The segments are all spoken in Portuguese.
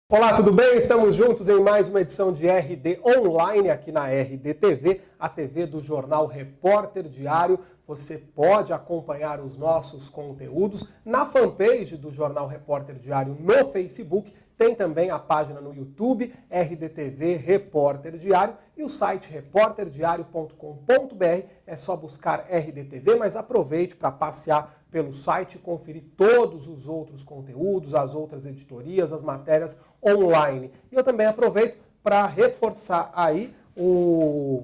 Olá, tudo bem? Estamos juntos em mais uma edição de RD Online aqui na RD TV, a TV do jornal Repórter Diário. Você pode acompanhar os nossos conteúdos na fanpage do jornal Repórter Diário no Facebook. Tem também a página no YouTube, RDTV Repórter Diário, e o site repórterdiario.com.br. É só buscar RDTV, mas aproveite para passear pelo site e conferir todos os outros conteúdos, as outras editorias, as matérias online. E eu também aproveito para reforçar aí o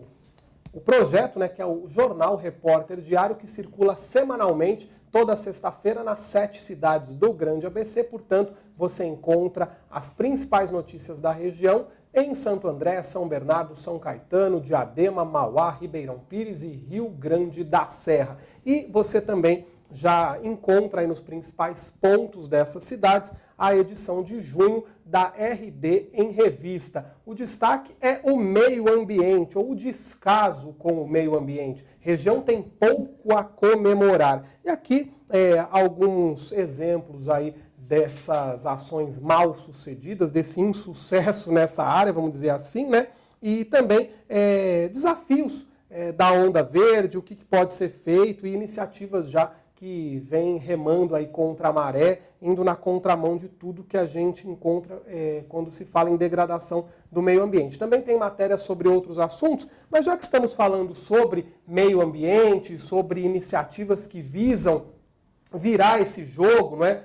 projeto, né, que é o Jornal Repórter Diário, que circula semanalmente toda sexta-feira nas 7 cidades do Grande ABC. Portanto, você encontra as principais notícias da região em Santo André, São Bernardo, São Caetano, Diadema, Mauá, Ribeirão Pires e Rio Grande da Serra. E você também já encontra aí nos principais pontos dessas cidades a edição de junho da RD em Revista. O destaque é o meio ambiente, ou o descaso com o meio ambiente. Região tem pouco a comemorar. E aqui alguns exemplos aí dessas ações mal sucedidas, desse insucesso nessa área, vamos dizer assim, né? E também desafios da Onda Verde, o que pode ser feito e iniciativas já que vem remando aí contra a maré, indo na contramão de tudo que a gente encontra quando se fala em degradação do meio ambiente. Também tem matéria sobre outros assuntos, mas já que estamos falando sobre meio ambiente, sobre iniciativas que visam virar esse jogo, não é?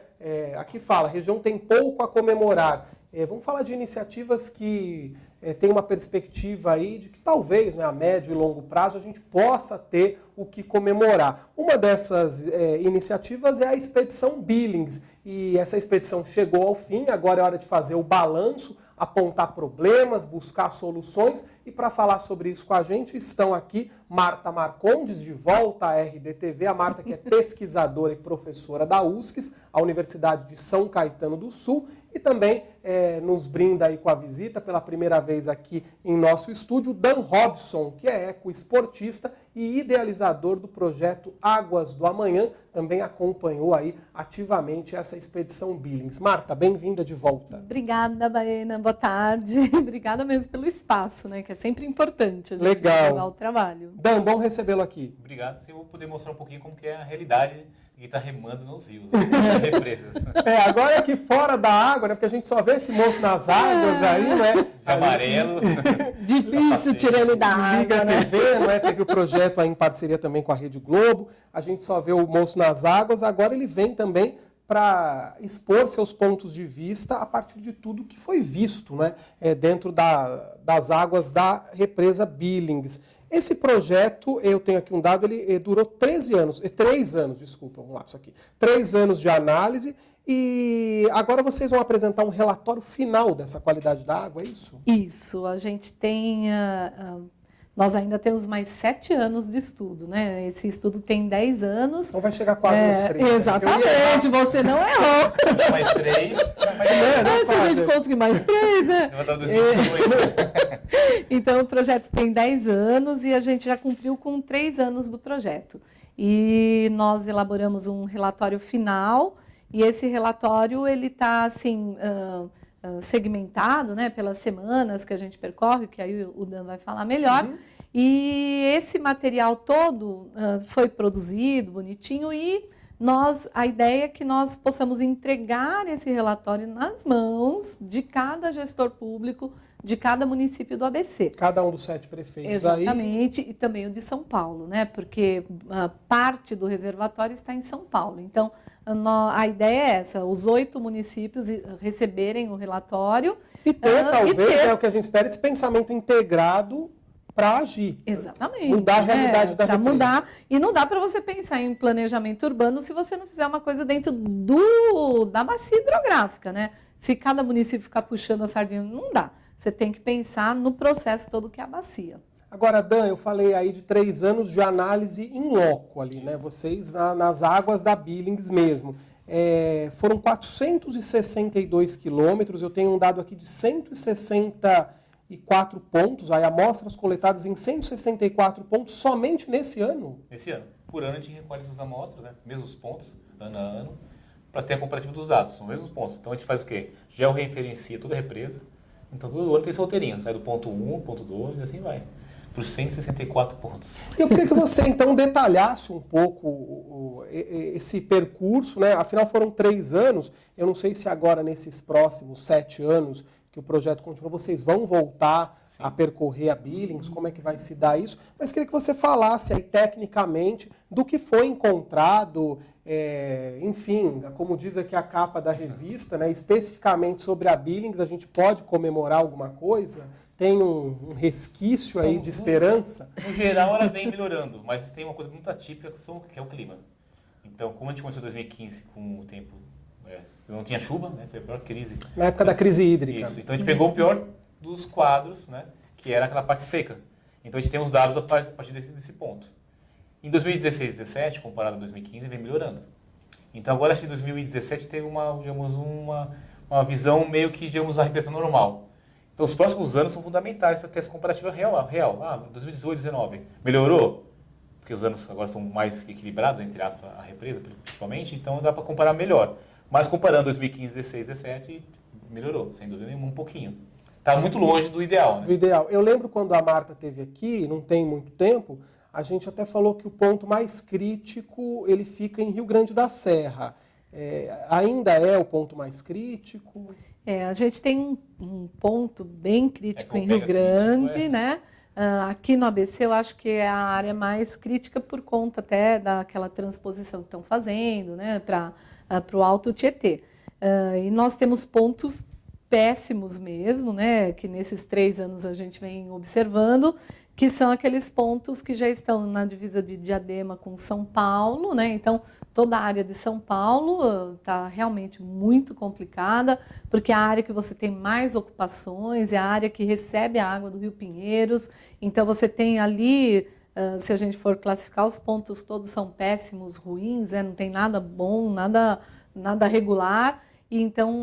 Aqui fala, a região tem pouco a comemorar. Vamos falar de iniciativas que tem uma perspectiva aí de que talvez, né, a médio e longo prazo a gente possa ter o que comemorar. Uma dessas iniciativas é a Expedição Billings, e essa expedição chegou ao fim, agora é hora de fazer o balanço, apontar problemas, buscar soluções, e para falar sobre isso com a gente estão aqui Marta Marcondes, de volta à RDTV, a Marta que é pesquisadora e professora da USCS, a Universidade de São Caetano do Sul, e também nos brinda aí com a visita pela primeira vez aqui em nosso estúdio, Dan Robson, que é ecoesportista e idealizador do projeto Águas do Amanhã, também acompanhou aí ativamente essa expedição Billings. Marta, bem-vinda de volta. Obrigada, Baena, boa tarde. Obrigada mesmo pelo espaço, né, que é sempre importante a gente divulgar o trabalho. Dan, bom recebê-lo aqui. Obrigado, eu vou poder mostrar um pouquinho como que é a realidade que está remando nos rios, nas represas. Agora aqui fora da água, né? Porque a gente só vê esse moço nas águas aí, né? De amarelo. Difícil tirar ele da água, Liga né? TV, não é? Teve o projeto aí em parceria também com a Rede Globo. A gente só vê o moço nas águas. Agora ele vem também para expor seus pontos de vista a partir de tudo que foi visto, né? Dentro das águas da represa Billings. Esse projeto, eu tenho aqui um dado, ele durou 3 anos, desculpa, vamos lá, isso aqui. 3 anos de análise, e agora vocês vão apresentar um relatório final dessa qualidade da água, é isso? Isso, a gente tem... nós ainda temos mais 7 anos de estudo, né? Esse estudo tem 10 anos. Então vai chegar quase nos 30. Exatamente, você não errou. Mais 3. Se a gente conseguir mais 3, né? Então, o projeto tem 10 anos e a gente já cumpriu com 3 anos do projeto. E nós elaboramos um relatório final, e esse relatório ele está assim, segmentado, né, pelas semanas que a gente percorre, que aí o Dan vai falar melhor. Uhum. E esse material todo foi produzido bonitinho, e a ideia é que nós possamos entregar esse relatório nas mãos de cada gestor público de cada município do ABC. Cada um dos 7 prefeitos. Exatamente, aí. E também o de São Paulo, né? Porque parte do reservatório está em São Paulo. Então, a ideia é essa, os 8 municípios receberem o relatório. E talvez, é o que a gente espera, esse pensamento integrado para agir. Exatamente. Mudar a realidade da represa. Mudar. E não dá para você pensar em planejamento urbano se você não fizer uma coisa dentro da bacia hidrográfica, né? Se cada município ficar puxando a sardinha, não dá. Você tem que pensar no processo todo que é a bacia. Agora, Dan, eu falei aí de 3 anos de análise in loco ali, né? Vocês nas águas da Billings mesmo. Foram 462 quilômetros, eu tenho um dado aqui de 164 pontos, aí amostras coletadas em 164 pontos somente nesse ano? Nesse ano. Por ano a gente recolhe essas amostras, né? Mesmos pontos, ano a ano. para ter a comparativa dos dados, são os mesmos pontos. Então a gente faz o quê? Georreferencia toda a represa, então todo ano tem esse roteirinho, sai do ponto 1, ponto 2 e assim vai, para os 164 pontos. Eu queria que você então detalhasse um pouco esse percurso, né? Afinal foram 3 anos, eu não sei se agora nesses próximos 7 anos que o projeto continua, vocês vão voltar a percorrer a Billings, como é que vai se dar isso, mas queria que você falasse aí tecnicamente do que foi encontrado, enfim, como diz aqui a capa da revista, né, especificamente sobre a Billings, a gente pode comemorar alguma coisa? Tem um resquício aí de esperança? No geral, ela vem melhorando, mas tem uma coisa muito atípica que é o clima. Então, como a gente começou em 2015 com o tempo, não tinha chuva, né, foi a pior crise. Na época da crise hídrica. Isso, então a gente pegou o pior dos quadros, né, que era aquela parte seca. Então a gente tem os dados a partir desse ponto. Em 2016 e 2017, comparado a 2015, vem melhorando. Então agora acho que em 2017 teve uma visão meio que, digamos, a represa normal. Então os próximos anos são fundamentais para ter essa comparativa real. 2018 e 2019 melhorou? Porque os anos agora são mais equilibrados, entre aspas, a represa principalmente, então dá para comparar melhor. Mas comparando 2015, 2016 e 2017, melhorou, sem dúvida nenhuma, um pouquinho. Está muito longe do ideal, né? Do ideal. Eu lembro quando a Marta esteve aqui, não tem muito tempo, a gente até falou que o ponto mais crítico ele fica em Rio Grande da Serra. Ainda é o ponto mais crítico? A gente tem um ponto bem crítico em Rio Grande, né? Aqui no ABC eu acho que é a área mais crítica por conta até daquela transposição que estão fazendo, né? Para o Alto Tietê. E nós temos pontos péssimos mesmo, né, que nesses 3 anos a gente vem observando, que são aqueles pontos que já estão na divisa de Diadema com São Paulo, né, então toda a área de São Paulo está realmente muito complicada, porque é a área que você tem mais ocupações, é a área que recebe a água do Rio Pinheiros, então você tem ali, se a gente for classificar, os pontos todos são péssimos, ruins, não tem nada bom, nada regular. E então,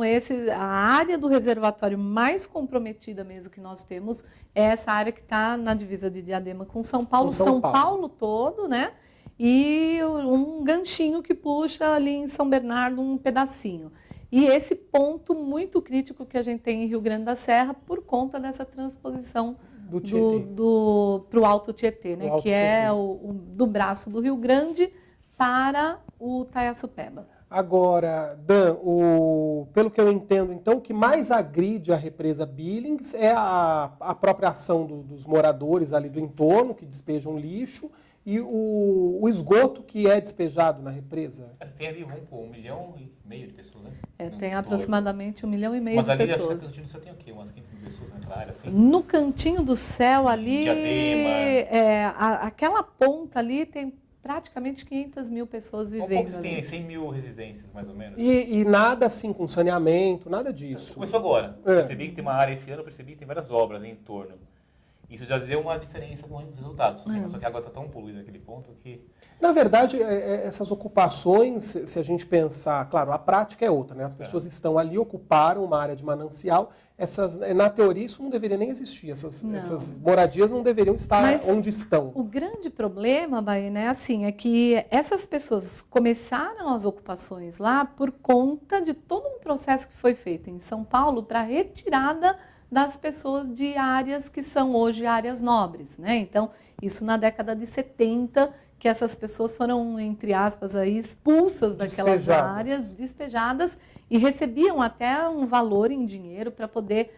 a área do reservatório mais comprometida mesmo que nós temos é essa área que está na divisa de Diadema com São Paulo, São Paulo todo, né? E um ganchinho que puxa ali em São Bernardo um pedacinho. E esse ponto muito crítico que a gente tem em Rio Grande da Serra por conta dessa transposição para o Alto Tietê, né? Que é do braço do Rio Grande para o Taiaçupeba. Agora, Dan, pelo que eu entendo, então, o que mais agride a represa Billings é a própria ação dos moradores ali do entorno, que despejam lixo, e o esgoto que é despejado na represa. Tem ali 1,5 milhão de pessoas, né? Tem aproximadamente 1,5 milhão de pessoas. Mas ali você tem o quê? Umas 500 pessoas naquela área, assim? No cantinho do céu ali, Diadema. Aquela ponta ali tem praticamente 500 mil pessoas vivendo. Pouco tem 100 mil residências, mais ou menos. E nada assim com saneamento, nada disso. Começou agora. Percebi que tem uma área esse ano, percebi que tem várias obras em torno. Isso já deu uma diferença com os resultados. Só que a água está tão poluída naquele ponto que... Na verdade, essas ocupações, se a gente pensar... Claro, a prática é outra, né? As pessoas estão ali, ocuparam uma área de manancial. Na teoria, isso não deveria nem existir. Essas moradias não deveriam estar onde estão. O grande problema, Baena, é que essas pessoas começaram as ocupações lá por conta de todo um processo que foi feito em São Paulo para retirada das pessoas de áreas que são hoje áreas nobres, né? Então, isso na década de 70, que essas pessoas foram, entre aspas, aí, expulsas daquelas áreas, despejadas, e recebiam até um valor em dinheiro para poder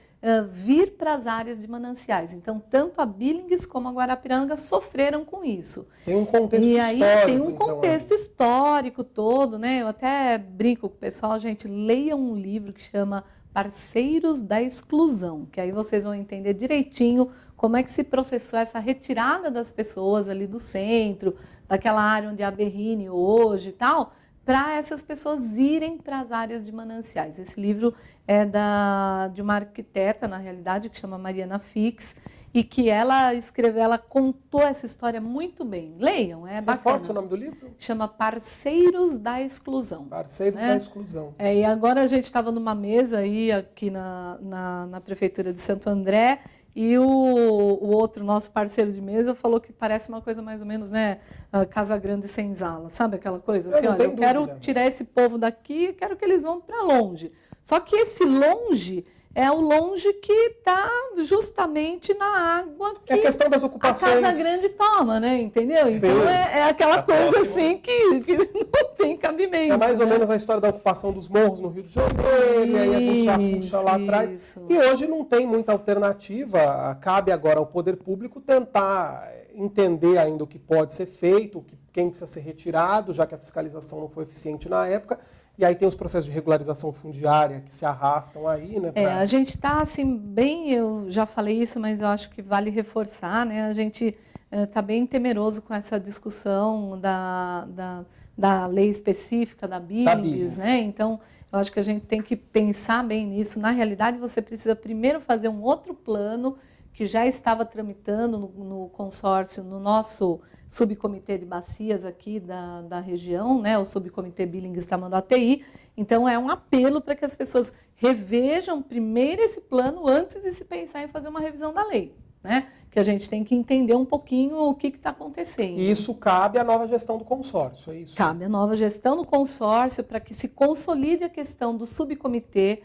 vir para as áreas de mananciais. Então, tanto a Billings como a Guarapiranga sofreram com isso. Tem um contexto histórico. E aí tem um contexto histórico todo, né? Eu até brinco com o pessoal, gente, leiam um livro que chama Parceiros da Exclusão, que aí vocês vão entender direitinho como é que se processou essa retirada das pessoas ali do centro, daquela área onde é a Berrine hoje e tal, para essas pessoas irem para as áreas de mananciais. Esse livro é de uma arquiteta, na realidade, que chama Mariana Fix, e que ela contou essa história muito bem. Leiam, é bacana. Reforça o nome do livro? Chama Parceiros da Exclusão. Parceiros da Exclusão. E agora a gente estava numa mesa aí aqui na Prefeitura de Santo André, E o outro, nosso parceiro de mesa, falou que parece uma coisa mais ou menos, né, Casa Grande sem Senzala, sabe aquela coisa? Assim, olha, eu quero tirar esse povo daqui, quero que eles vão para longe. Só que esse longe é o longe que está justamente na água que a questão das ocupações. A Casa Grande toma, né? Entendeu? Então é aquela coisa assim que não tem cabimento. É mais ou menos a história da ocupação dos morros no Rio de Janeiro, e aí a gente já puxa lá atrás. E hoje não tem muita alternativa, cabe agora ao poder público tentar entender ainda o que pode ser feito, quem precisa ser retirado, já que a fiscalização não foi eficiente na época. E aí tem os processos de regularização fundiária que se arrastam aí, né? A gente está assim, bem, eu já falei isso, mas eu acho que vale reforçar, né? A gente está bem temeroso com essa discussão da lei específica da Billings, né? Então, eu acho que a gente tem que pensar bem nisso. Na realidade, você precisa primeiro fazer um outro plano que já estava tramitando no consórcio, no nosso subcomitê de bacias aqui da região, né? O subcomitê Billings Tamanduateí. Então, é um apelo para que as pessoas revejam primeiro esse plano antes de se pensar em fazer uma revisão da lei, né? Que a gente tem que entender um pouquinho o que está acontecendo. E isso cabe à nova gestão do consórcio, é isso? Cabe à nova gestão do consórcio para que se consolide a questão do subcomitê.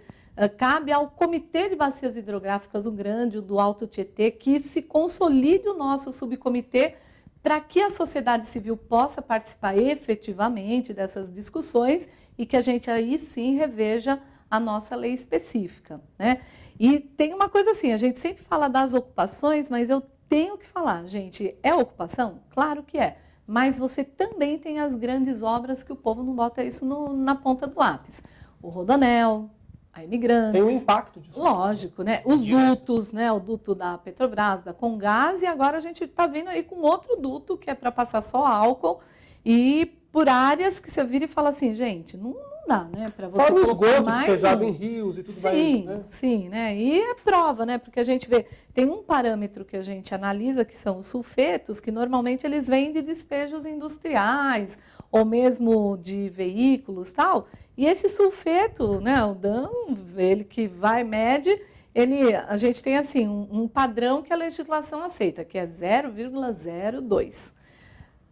Cabe ao Comitê de Bacias Hidrográficas, o grande, o do Alto Tietê, que se consolide o nosso subcomitê para que a sociedade civil possa participar efetivamente dessas discussões e que a gente aí sim reveja a nossa lei específica, né? E tem uma coisa assim, a gente sempre fala das ocupações, mas eu tenho que falar, gente, é ocupação? Claro que é. Mas você também tem as grandes obras que o povo não bota isso na ponta do lápis. O Rodoanel, a Imigrantes. Tem um impacto disso. Lógico, né? Os dutos, né? O duto da Petrobras, da Comgás, e agora a gente está vindo aí com outro duto que é para passar só álcool e por áreas que você vira e fala assim, gente, não dá, né? Para você fora o esgoto mais despejado em rios e tudo sim, vai... Né? Sim, né? E é prova, né? Porque a gente vê, tem um parâmetro que a gente analisa, que são os sulfetos, que normalmente eles vêm de despejos industriais, ou mesmo de veículos, tal. E esse sulfeto, né, o DAM, ele que vai, mede, a gente tem assim um padrão que a legislação aceita, que é 0,02.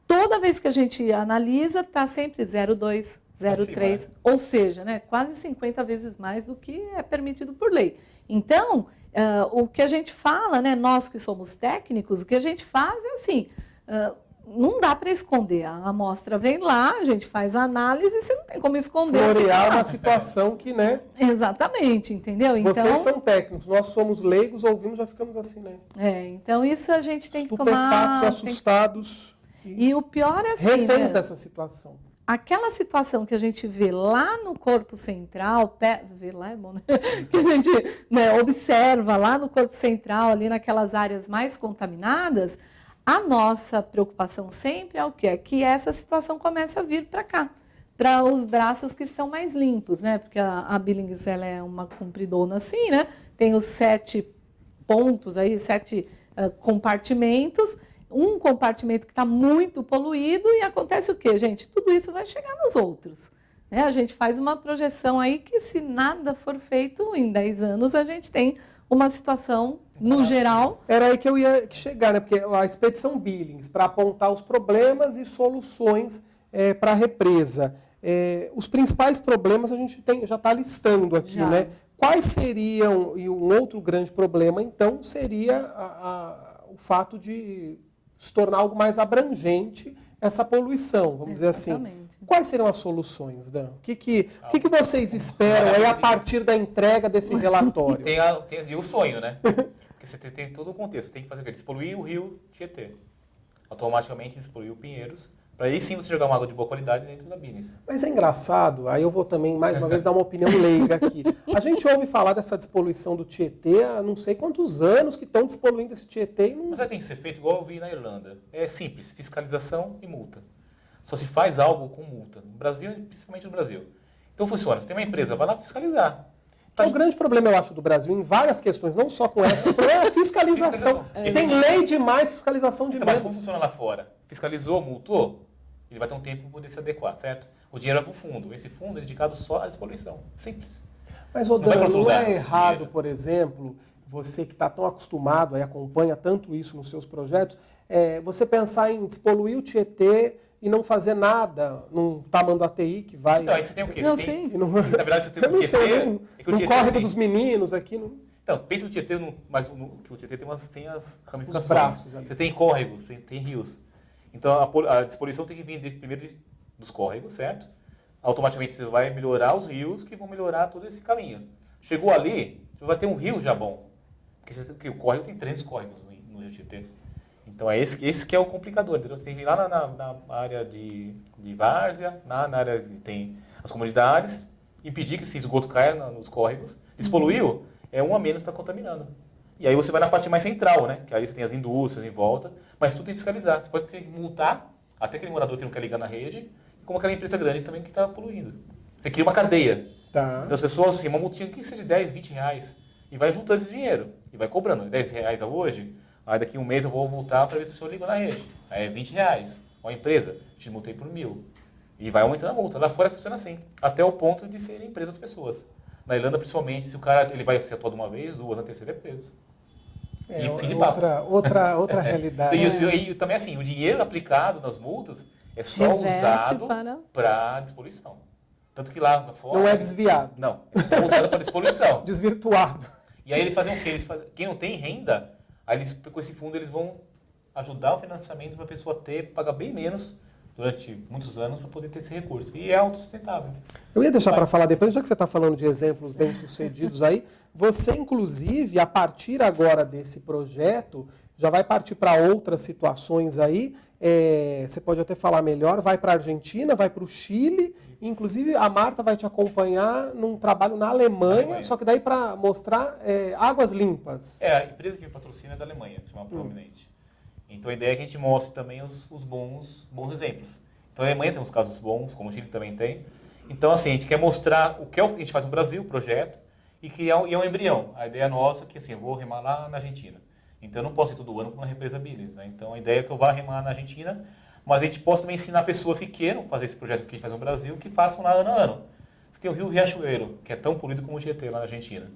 Toda vez que a gente analisa, está sempre 0,2, 0,3, ou seja, né, quase 50 vezes mais do que é permitido por lei. Então, o que a gente fala, né, nós que somos técnicos, o que a gente faz é assim... não dá para esconder. A amostra vem lá, a gente faz a análise, você não tem como esconder. Florear uma situação que, né? Exatamente, entendeu? Então, vocês são técnicos, nós somos leigos, ouvimos, já ficamos assim, né? Então isso a gente tem que tomar... Estupefatos, assustados. E o pior é assim, reféns né? dessa situação. Aquela situação que a gente vê lá no corpo central, vê lá é bom, né? Que a gente, né, observa lá no corpo central, ali naquelas áreas mais contaminadas, a nossa preocupação sempre é o quê? É que essa situação comece a vir para cá, para os braços que estão mais limpos, né? Porque a Billings, ela é uma compridona assim, né? Tem os 7 pontos aí, 7 compartimentos, um compartimento que está muito poluído e acontece o quê, gente? Tudo isso vai chegar nos outros. Né? A gente faz uma projeção aí que, se nada for feito, em 10 anos a gente tem uma situação, no geral... Era aí que eu ia chegar, né? Porque a expedição Billings, para apontar os problemas e soluções para a represa. Os principais problemas a gente já está listando aqui, né? Quais seriam, e um outro grande problema, então, seria o fato de se tornar algo mais abrangente essa poluição, vamos dizer assim. Quais seriam as soluções, Dan? O que vocês esperam aí a partir da entrega desse relatório? Tem o sonho, né? Porque você tem todo o contexto. Você tem que fazer o quê? Despoluir o rio Tietê. Automaticamente despoluir o Pinheiros. Para aí sim você jogar uma água de boa qualidade dentro da Billings. Mas é engraçado, aí eu vou também, mais uma vez, dar uma opinião leiga aqui. A gente ouve falar dessa despoluição do Tietê há não sei quantos anos que estão despoluindo esse Tietê. E não... Mas aí tem que ser feito igual eu vi na Irlanda. É simples, fiscalização e multa. Só se faz algo com multa. No Brasil, principalmente no Brasil. Então funciona, você tem uma empresa, vai lá fiscalizar. Então, o grande problema, eu acho, do Brasil, em várias questões, não só com essa, o problema é a fiscalização. Tem lei demais, fiscalização de menos. Mas como funciona lá fora? Fiscalizou, multou? Ele vai ter um tempo para poder se adequar, certo? O dinheiro é para o fundo. Esse fundo é dedicado só à despoluição. Simples. Mas, Odano, não é errado, por exemplo, você que está tão acostumado e acompanha tanto isso nos seus projetos, você pensar em despoluir o Tietê e não fazer nada num Tamanduateí que vai... Então, aí você tem o quê? Não, Você tem, sim. Não, na verdade, você tem eu o não Tietê. sei, É que o no Tietê, córrego assim, dos meninos aqui... Não... Então, pensa no Tietê, que o Tietê tem as ramificações. Os braços ali. Você tem córregos, você tem rios. Então, a despoluição tem que vir primeiro dos córregos, certo? Automaticamente você vai melhorar os rios que vão melhorar todo esse caminho. Chegou ali, você vai ter um rio já bom. Porque o córrego tem 300 córregos no Rio Tietê. Então, é esse que é o complicador. Entendeu? Você tem que ir lá na área de várzea, na área que tem as comunidades, impedir que esse esgoto caia nos córregos. Despoluiu, é um a menos que está contaminando. E aí você vai na parte mais central, né? Que aí você tem as indústrias em volta, mas tudo tem que fiscalizar. Você pode ter que multar até aquele morador que não quer ligar na rede, como aquela empresa grande também que está poluindo. Você cria uma cadeia. Tá. Então as pessoas, assim, uma multinha que seja de 10, 20 reais, e vai juntando esse dinheiro, e vai cobrando. 10 reais hoje, aí daqui um mês eu vou multar para ver se o senhor ligou na rede. Aí é 20 reais. Uma empresa, te multei por 1.000. E vai aumentando a multa. Lá fora funciona assim, até o ponto de serem empresas pessoas. Na Irlanda, principalmente, se o cara ele vai ser atuado uma vez, duas, na terceira é preso. É E fim de papo. outra realidade. E também assim, o dinheiro aplicado nas multas é só Reverte usado para- para despoluição. Tanto que lá fora... Não é desviado, Não, é só usado para despoluição. desvirtuado. E aí eles fazem o quê? Quem não tem renda, aí eles, com esse fundo eles vão ajudar o financiamento para a pessoa pagar bem menos durante muitos anos para poder ter esse recurso. E é autossustentável. Eu ia deixar para falar depois, já que você está falando de exemplos bem-sucedidos aí, você, inclusive, a partir agora desse projeto, já vai partir para outras situações aí, você pode até falar melhor, vai para a Argentina, vai para o Chile, inclusive a Marta vai te acompanhar num trabalho na Alemanha, só que daí para mostrar águas limpas. A empresa que me patrocina é da Alemanha, chama Prominente. Então a ideia é que a gente mostre também os bons exemplos. Então a Alemanha tem uns casos bons, como o Chile também tem. Então assim, a gente quer mostrar o que a gente faz no Brasil, o projeto, e é um embrião. A ideia nossa é que assim, eu vou remar lá na Argentina. Então eu não posso ir todo ano como na represa Billings, né? Então a ideia é que eu vá remar na Argentina, mas a gente possa também ensinar pessoas que queiram fazer esse projeto que a gente faz no Brasil, que façam lá ano a ano. Você tem o Rio Riachuelo, que é tão poluído como o Tietê lá na Argentina.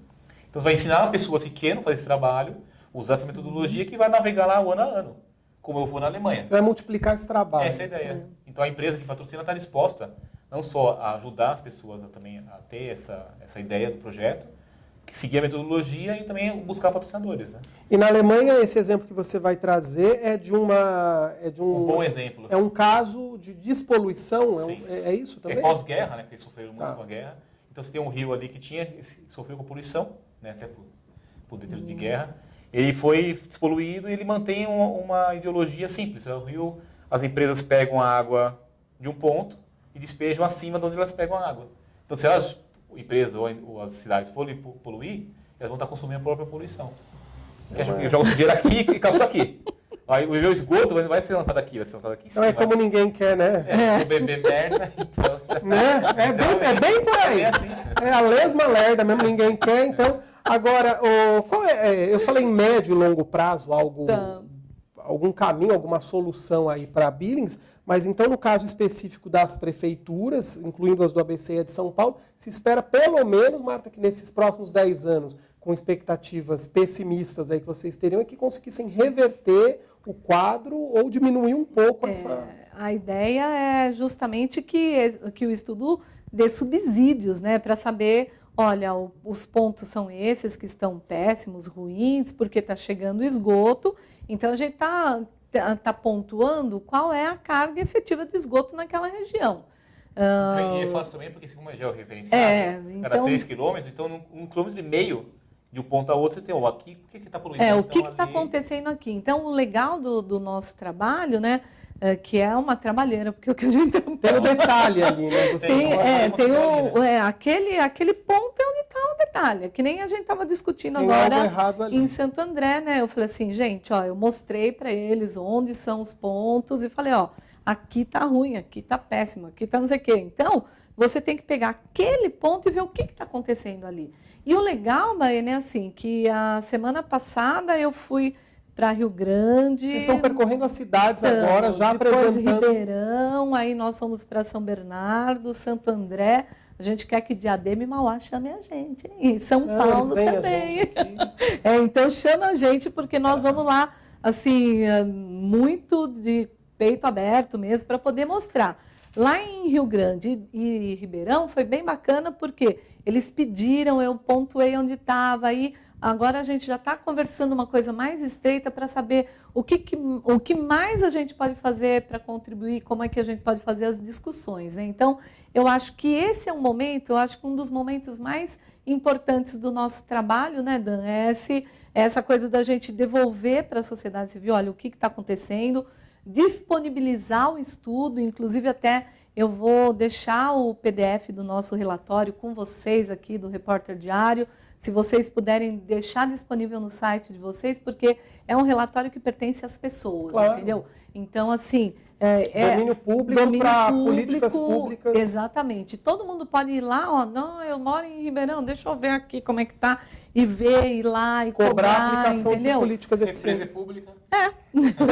Então vai ensinar pessoas que queiram fazer esse trabalho, usar essa metodologia que vai navegar lá ano a ano, como eu vou na Alemanha. Você vai multiplicar esse trabalho. Essa é a ideia. Então a empresa que patrocina está disposta não só a ajudar as pessoas também a ter essa ideia do projeto, que seguir a metodologia e também buscar patrocinadores. Né? E na Alemanha, esse exemplo que você vai trazer é de um bom exemplo. É um caso de despoluição, Sim. é isso também? É pós-guerra, né? Porque eles sofreram muito Tá. com a guerra. Então você tem um rio ali que sofreu com poluição, né? Até por deterito de guerra. Ele foi despoluído e ele mantém uma ideologia simples. O rio, as empresas pegam a água de um ponto e despejam acima de onde elas pegam a água. Então se elas, a empresa ou as cidades poluir, elas vão estar consumindo a própria poluição. Eu jogo esse dinheiro aqui e capto aqui. Aí o meu esgoto vai ser lançado aqui, vai ser lançado aqui em cima. Não é como ninguém quer, né? O bebê merda, então... Né? É bem por aí. É assim. É a lesma lerda mesmo, ninguém quer. Então, agora, eu falei em médio e longo prazo, algum caminho, alguma solução aí para Billings, mas então no caso específico das prefeituras, incluindo as do ABC e a de São Paulo, se espera pelo menos, Marta, que nesses próximos 10 anos, com expectativas pessimistas aí que vocês teriam, é que conseguissem reverter o quadro ou diminuir um pouco essa... A ideia é justamente que o estudo dê subsídios, né, para saber, olha, os pontos são esses que estão péssimos, ruins, porque está chegando o esgoto. Então a gente está pontuando qual é a carga efetiva de esgoto naquela região. E é fácil também, porque como é georreferenciado, cada 3 quilômetros, então 1,5 km de um ponto a outro, você tem, aqui, por que está poluindo? O que está acontecendo aqui? Então, o legal do nosso trabalho, né, que é uma trabalheira, porque o que a gente... Tem o detalhe ali, né? Sim, aquele ponto é onde está o detalhe, que nem a gente estava discutindo Tem agora algo errado ali. em Santo André, né? Eu falei assim, gente, ó, eu mostrei para eles onde são os pontos e falei, ó, aqui está ruim, aqui está péssimo, aqui está não sei o quê. Então, você tem que pegar aquele ponto e ver o que está acontecendo ali. E o legal, Baiane, é assim, que a semana passada eu fui para Rio Grande. Vocês estão percorrendo as cidades agora, já depois apresentando... Ribeirão, aí nós fomos para São Bernardo, Santo André, A gente quer que Diadema e Mauá chame a gente, hein? E São Não, Paulo eles veem a também. gente aqui. Então chama a gente, porque nós vamos lá, assim, muito de peito aberto mesmo, para poder mostrar. Lá em Rio Grande e Ribeirão foi bem bacana, porque eles pediram, eu pontuei onde estava, aí agora a gente já está conversando uma coisa mais estreita para saber o que mais a gente pode fazer para contribuir, como é que a gente pode fazer as discussões, né? Então, eu acho que esse é um momento, eu acho que um dos momentos mais importantes do nosso trabalho, né, Dan, essa coisa da gente devolver para a sociedade civil, olha, o que está acontecendo, disponibilizar o estudo, inclusive até eu vou deixar o PDF do nosso relatório com vocês aqui do Repórter Diário, se vocês puderem deixar disponível no site de vocês, porque é um relatório que pertence às pessoas, claro. Entendeu? Então, assim... domínio público para políticas públicas. Exatamente. Todo mundo pode ir lá, ó, não, eu moro em Ribeirão, deixa eu ver aqui como é que tá, e ver, ir lá e cobrar, a aplicação entendeu? de políticas eficientes. Pública.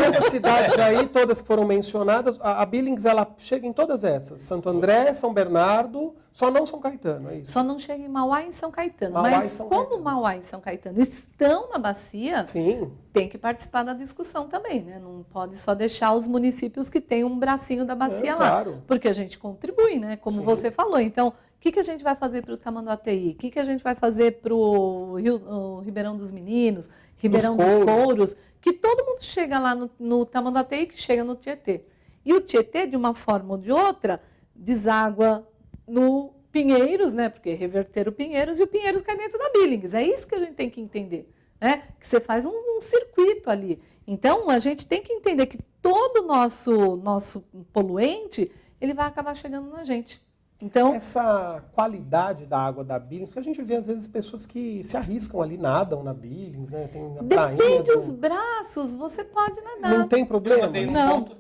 Essas cidades aí, todas que foram mencionadas, a Billings, ela chega em todas essas. Santo André, São Bernardo, só não São Caetano, é isso? Só não chega em Mauá e em São Caetano. Mauá Mas e São como Caetano. Mauá e São Caetano estão na bacia, Sim. tem que participar da discussão também, né? Não pode só deixar os municípios que têm um bracinho da bacia lá. Claro. Porque a gente contribui, né? Como Sim. você falou. Então, o que a gente vai fazer para o Tamanduateí? O que a gente vai fazer para o Ribeirão dos Meninos, Ribeirão dos Couros? Que todo mundo chega lá no Tamanduateí, que chega no Tietê. E o Tietê, de uma forma ou de outra, deságua no Pinheiros, né? Porque reverter o Pinheiros e o Pinheiros cai dentro da Billings. É isso que a gente tem que entender, né? Que você faz um circuito ali. Então, a gente tem que entender que todo nosso poluente, ele vai acabar chegando na gente. Então, essa qualidade da água da Billings, porque a gente vê às vezes pessoas que se arriscam ali, nadam na Billings, né? Tem a prainha depende dos braços, você pode nadar. Não tem Eu problema? nadei num Não. ponto.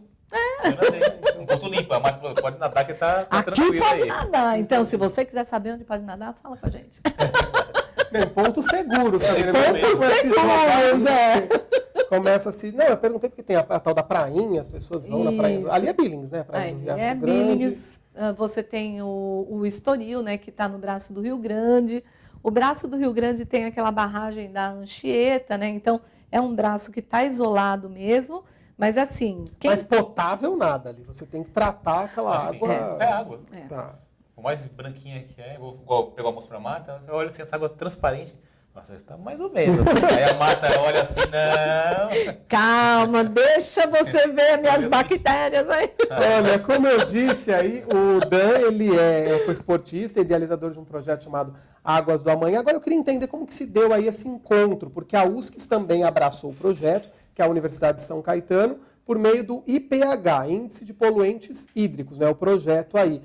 Eu nadei num ponto limpo. A Marta falou, pode nadar que tá Aqui tranquilo pode aí. nadar. Então, se você quiser saber onde pode nadar, fala com a gente. Tem pontos seguros também. né? Pontos Começa a se seguros, jogar, Começa a se... Não, eu perguntei porque tem a tal da prainha, as pessoas vão na prainha. Isso. Ali é Billings, né? Prainha do Riacho É Grande. Billings, você tem o Estoril, né, que está no braço do Rio Grande. O braço do Rio Grande tem aquela barragem da Anchieta, né? Então, é um braço que está isolado mesmo. Mas assim... Mas potável nada ali. Você tem que tratar aquela Assim, água... é água. Tá. O mais branquinha que é, vou pegar o moço pra Marta, você olha assim, essa água transparente. Nossa, está mais ou menos. Aí a Marta olha assim, não. Calma, deixa você ver minhas bactérias aí. Olha, como eu disse aí, o Dan, ele é ecoesportista, idealizador de um projeto chamado Águas do Amanhã. Agora eu queria entender como que se deu aí esse encontro, porque a USCS também abraçou o projeto, que é a Universidade de São Caetano, por meio do IPH, Índice de Poluentes Hídricos, né? O projeto aí.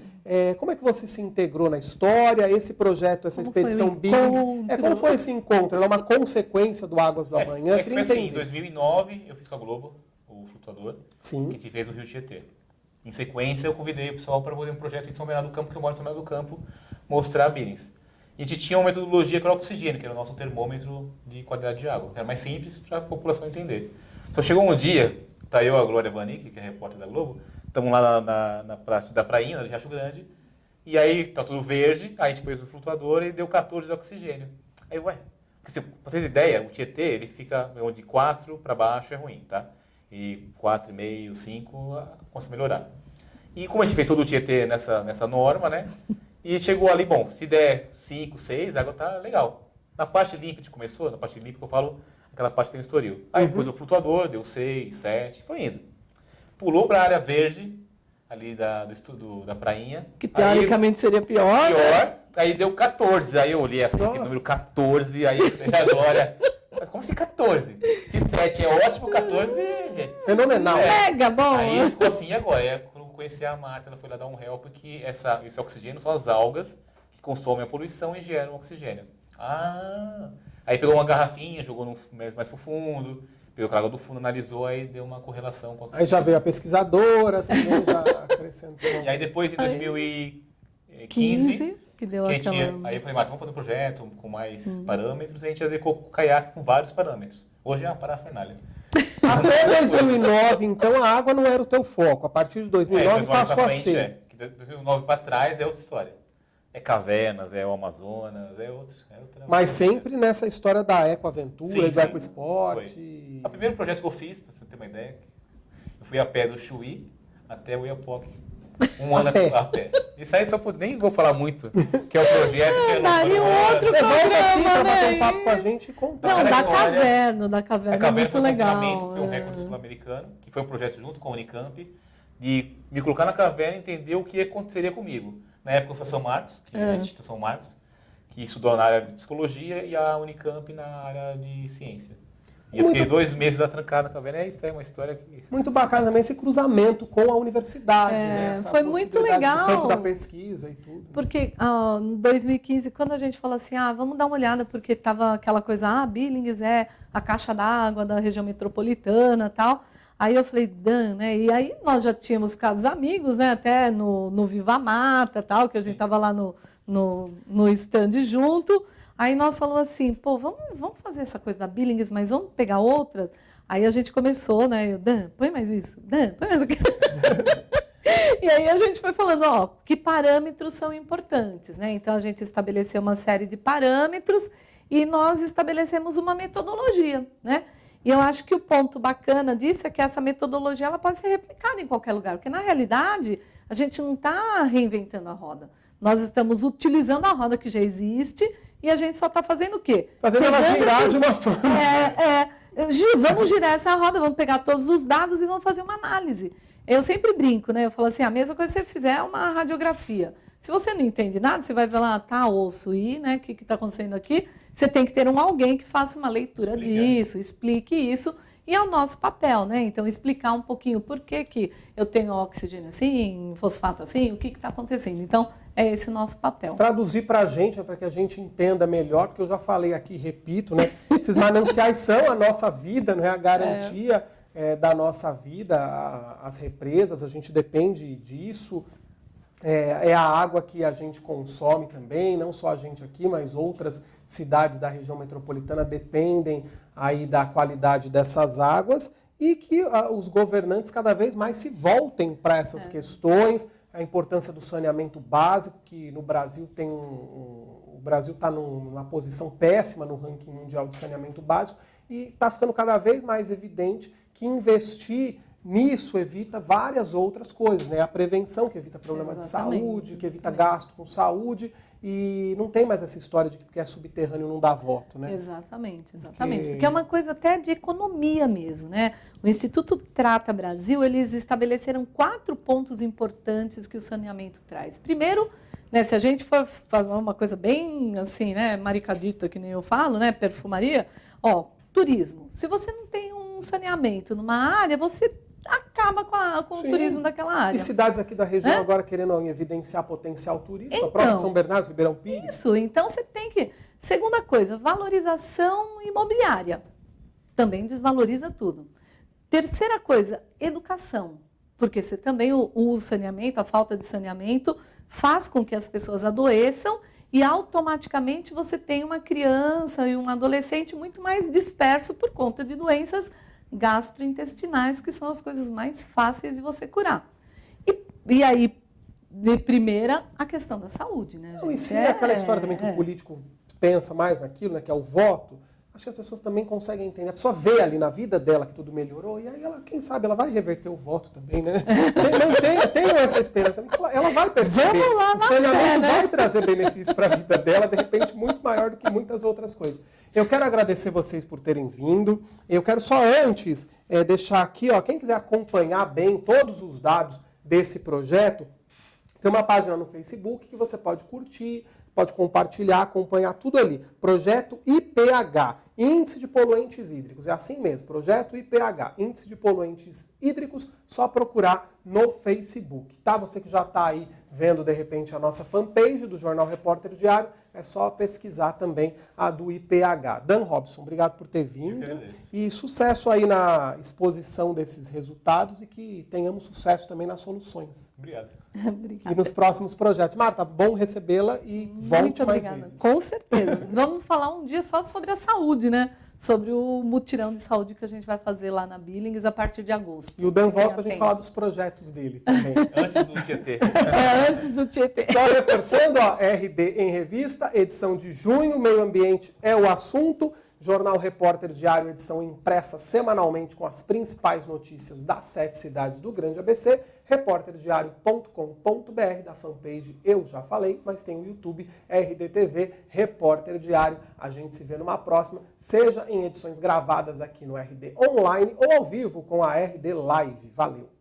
Como é que você se integrou na história? Esse projeto, essa expedição Billings, como foi esse encontro? Ela é uma consequência do Águas do Amanhã? Foi assim, em 2009 eu fiz com a Globo, o Flutuador, Sim. que a gente fez no Rio Tietê. Em sequência eu convidei o pessoal para fazer um projeto em São Bernardo do Campo, que eu moro em São Bernardo do Campo, mostrar a Billings. E a gente tinha uma metodologia que era o oxigênio, que era o nosso termômetro de qualidade de água, que era mais simples para a população entender. Então chegou um dia, tá eu e a Glória Vanik, que é repórter da Globo, estamos lá na parte da prainha, do Riacho Grande, e aí tá tudo verde, aí a gente pôs o flutuador e deu 14 de oxigênio. Aí, pra vocês terem ideia, o Tietê, ele fica de 4 para baixo é ruim, tá? E 4,5, 5, consegue melhorar. E como a gente fez todo o Tietê nessa norma, né? E chegou ali, bom, se der 5, 6, a água tá legal. Na parte limpa a gente começou, na parte limpa que eu falo, aquela parte que tem o Estoril. Aí pôs o flutuador, deu 6, 7, foi indo. Pulou para a área verde, ali da prainha. Que teoricamente seria pior. Aí deu 14. Aí eu olhei assim, aquele número 14, aí a Glória. Como assim 14? Se 7 é ótimo, 14 é fenomenal. Mega bom. Aí ficou assim, e agora? Aí, quando eu conheci a Marta, ela foi lá dar um help, que esse oxigênio são as algas que consomem a poluição e geram oxigênio. Aí pegou uma garrafinha, jogou mais pro fundo, pegou a água do fundo, analisou, aí deu uma correlação com a... Aí já veio a pesquisadora, também já acrescentou. E aí depois, em 2015, que deu aí eu falei, Marta, vamos fazer um projeto com mais parâmetros, e a gente adequou o caiaque com vários parâmetros. Hoje é uma parafernália. Até 2009, então, a água não era o teu foco. A partir de 2009 passou a ser. De 2009 para trás é outra história. É cavernas, é o Amazonas, é outra. Mas sempre nessa história da ecoaventura, Sim, do sim, ecoesporte. O primeiro projeto que eu fiz, para você ter uma ideia, eu fui a pé do Chuí até o Iapoque. Um ano a pé. Isso aí nem vou falar muito, que é o projeto que é daria um outro Você volta aqui programa, para bater né? um papo com a gente e contar. Não, Era da a história- caverna A é caverna muito foi um legal. confinamento, foi um recorde sul-americano, que foi um projeto junto com a Unicamp, de me colocar na caverna e entender o que aconteceria comigo. Na época foi São Marcos, que é a Instituto São Marcos, que estudou na área de psicologia, e a Unicamp na área de ciência. E eu fiquei 2 meses atrancado na caverna. Isso é uma história que... Muito bacana também esse cruzamento com a universidade, né? Essa foi muito possibilidade legal. do campo da pesquisa e tudo. Porque em 2015, quando a gente falou assim, vamos dar uma olhada, porque estava aquela coisa, Billings é a caixa d'água da região metropolitana e tal. Aí eu falei, Dan, né? E aí nós já tínhamos ficado amigos, né? Até no Viva Mata tal, que a gente estava lá no stand junto. Aí nós falamos assim, pô, vamos fazer essa coisa da Billings, mas vamos pegar outras? Aí a gente começou, né? Dan, põe mais isso. Dan, põe mais aquilo. E aí a gente foi falando, que parâmetros são importantes, né? Então a gente estabeleceu uma série de parâmetros e nós estabelecemos uma metodologia, né? E eu acho que o ponto bacana disso é que essa metodologia ela pode ser replicada em qualquer lugar, porque na realidade a gente não está reinventando a roda. Nós estamos utilizando a roda que já existe e a gente só está fazendo o quê? Fazendo ela girar de uma forma. Vamos girar essa roda, vamos pegar todos os dados e vamos fazer uma análise. Eu sempre brinco, né? Eu falo assim, a mesma coisa que você fizer uma radiografia. Se você não entende nada, você vai ver lá, osso, né? O que está acontecendo aqui? Você tem que ter alguém que faça uma leitura disso, explique isso. E é o nosso papel, né? Então, explicar um pouquinho por que eu tenho oxigênio assim, fosfato assim, o que está acontecendo. Então, é esse o nosso papel. Traduzir para a gente, para que a gente entenda melhor, porque eu já falei aqui, repito, né? Esses mananciais são a nossa vida, não é a garantia da nossa vida, as represas, a gente depende disso. É a água que a gente consome também, não só a gente aqui, mas outras cidades da região metropolitana dependem aí da qualidade dessas águas e que os governantes cada vez mais se voltem para essas questões, a importância do saneamento básico, que no Brasil o Brasil está numa posição péssima no ranking mundial de saneamento básico e está ficando cada vez mais evidente que investir nisso evita várias outras coisas, né? A prevenção, que evita problema de saúde, que evita gasto com saúde, e não tem mais essa história de que porque é subterrâneo não dá voto, né? Exatamente. Porque é uma coisa até de economia mesmo, né? O Instituto Trata Brasil, eles estabeleceram 4 pontos importantes que o saneamento traz. Primeiro, né, se a gente for fazer uma coisa bem assim, né, maricadita, que nem eu falo, né, perfumaria, turismo. Se você não tem um saneamento numa área, você acaba com o turismo daquela área. E cidades aqui da região agora querendo evidenciar potencial turístico, a própria São Bernardo, Ribeirão Pires. Isso, então você tem que... Segunda coisa, valorização imobiliária. Também desvaloriza tudo. Terceira coisa, educação. Porque você também, o saneamento, a falta de saneamento, faz com que as pessoas adoeçam e automaticamente você tem uma criança e um adolescente muito mais disperso por conta de doenças gastrointestinais, que são as coisas mais fáceis de você curar. E aí, de primeira, a questão da saúde, né, gente? E sim, aquela história também que o político pensa mais naquilo, né, que é o voto. Acho que as pessoas também conseguem entender. A pessoa vê ali na vida dela que tudo melhorou, e aí ela, quem sabe, ela vai reverter o voto também, né? Tenho essa esperança. Ela vai perceber. Vamos lá o na saneamento fé, né? vai trazer benefício para a vida dela, de repente, muito maior do que muitas outras coisas. Eu quero agradecer vocês por terem vindo. Eu quero só antes deixar aqui, quem quiser acompanhar bem todos os dados desse projeto, tem uma página no Facebook que você pode curtir, pode compartilhar, acompanhar tudo ali. Projeto IPH, Índice de Poluentes Hídricos. É assim mesmo, Projeto IPH, Índice de Poluentes Hídricos, só procurar no Facebook, tá? Você que já está aí vendo, de repente, a nossa fanpage do Jornal Repórter Diário, é só pesquisar também a do IPH. Dan Robson, obrigado por ter vindo. E sucesso aí na exposição desses resultados e que tenhamos sucesso também nas soluções. Obrigado. Obrigada. E nos próximos projetos. Marta, bom recebê-la e Volte Muito mais obrigada. vezes. Com certeza. Vamos falar um dia só sobre a saúde, né? Sobre o mutirão de saúde que a gente vai fazer lá na Billings a partir de agosto. E o Dan volta para a gente tempo. falar dos projetos dele também. Antes do Tietê. Antes do Tietê. Só reforçando, ó, RD em Revista, edição de junho, meio ambiente é o assunto. Jornal Repórter Diário, edição impressa semanalmente com as principais notícias das 7 cidades do Grande ABC. repórterdiario.com.br, da fanpage Eu Já Falei, mas tem o YouTube RDTV Repórter Diário. A gente se vê numa próxima, seja em edições gravadas aqui no RD Online ou ao vivo com a RD Live. Valeu!